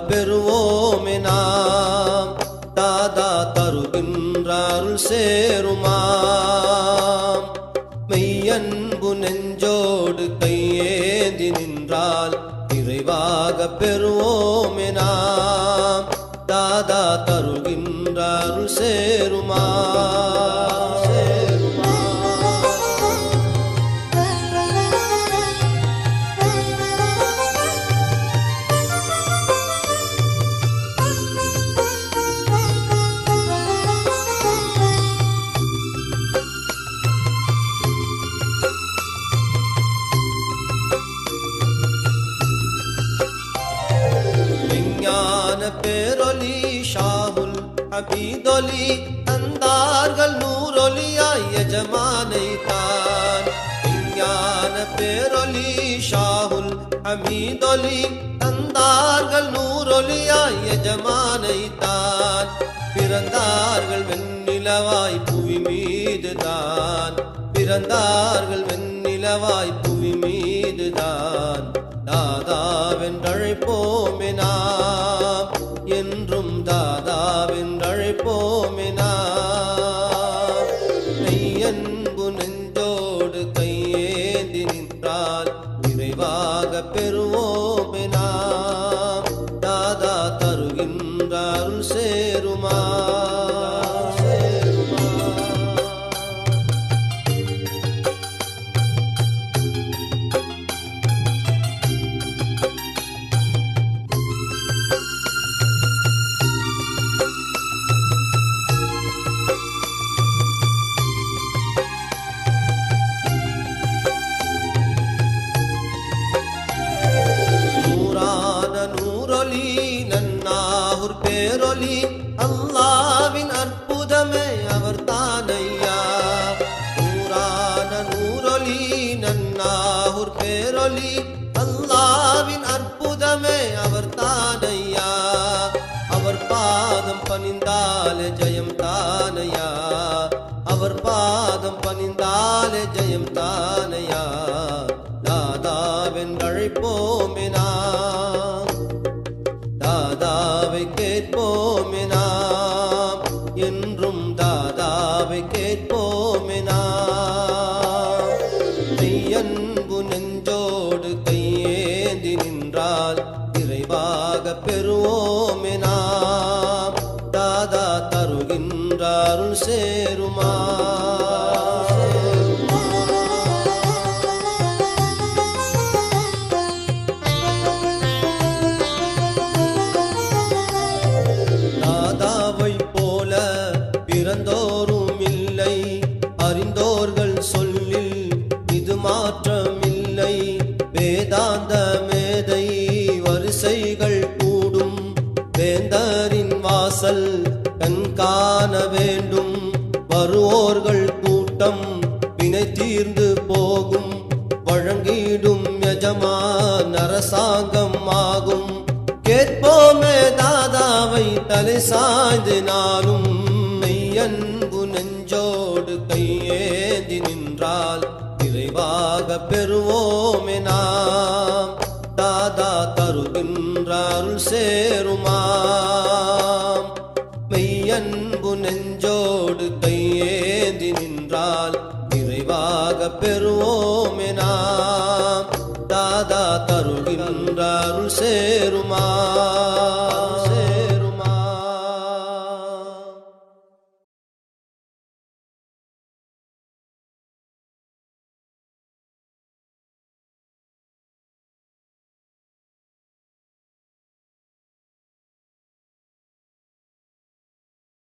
பெறுவோமே நாம். தாதா தருகின்ற அருள் சேருமாம். மெய்யன்பு நெஞ்சோடு கையேந்தி நின்றால் நிறைவாக பெறுவோமே நாம். தாதா தருகின்ற அருள் சேருமாம். பேரொலி ஷாஹுல் ஹபீதொலி தந்தார்கள் நூறொலியாய் எஜமானை தான். விஞ்ஞான பேரொலி ஷாஹுல் ஹமீதொலி தந்தார்கள் நூறொலியாய் எஜமானை தான். பிறந்தார்கள் வெண்ணிலவாய் புவி மீதுதான். பிறந்தார்கள் வெண்ணிலவாய் புவி மீதுதான். தாதாவென்றழைப்போமே நாம் என்றும். தாதாவென்றழைப்போமே நாம். மெய்யன்பு நெஞ்சோடு கையேந்தி நின்றால் நிறைவாக பெறுவோமே நாம். தாதா தருகின்ற அருள் சேருமா. பேரொலி அல்லாவின் அற்புதமே அவர் தானையா. நூறான நூறொலி நன்னாஹுர் பேரொலி அல்லாவின் அற்புதமே அவர் தானையா. அவர் பாதம் பணிந்தாலே ஜெயம் தானையா. அவர் பாதம் பணிந்தாலே ஜெயம் தானையா. தாதாவென்றழைப்போமே நாம். தாதாவை கேட்போமே நாம் என்றும். தாதாவை கேட்போமே நாம். மெய்யன்பு நெஞ்சோடு கையேந்தி நின்றால் நிறைவாக பெறுவோமே நாம். தாதா தருகின்ற அருள் சேருமா. பிறந்தோரும் இல்லை அறிந்தோர்கள் சொல்லில் இது மாற்றமில்லை. வேதாந்த மேதை வரிசைகள் கூடும். வேந்தரின் வாசல் கண்காண வேண்டும். வருவோர்கள் கூட்டம் வினை தீர்ந்து போகும். வழங்கிடும் எஜமான் அரசாங்கம் ஆகும். கேட்போமே தாதாவை தலை சாய்ந்து நானும். மெய்யன்பு நெஞ்சோடு கையேந்தி நின்றால் நிறைவாக பெறுவோமே நாம். தாதா தருகின்ற அருள் சேருமாம். மெய்யன்பு நெஞ்சோடு கையேந்தி நின்றால் நிறைவாக பெறுவோமே நாம். தாதா தருகின்ற அருள் சேருமா.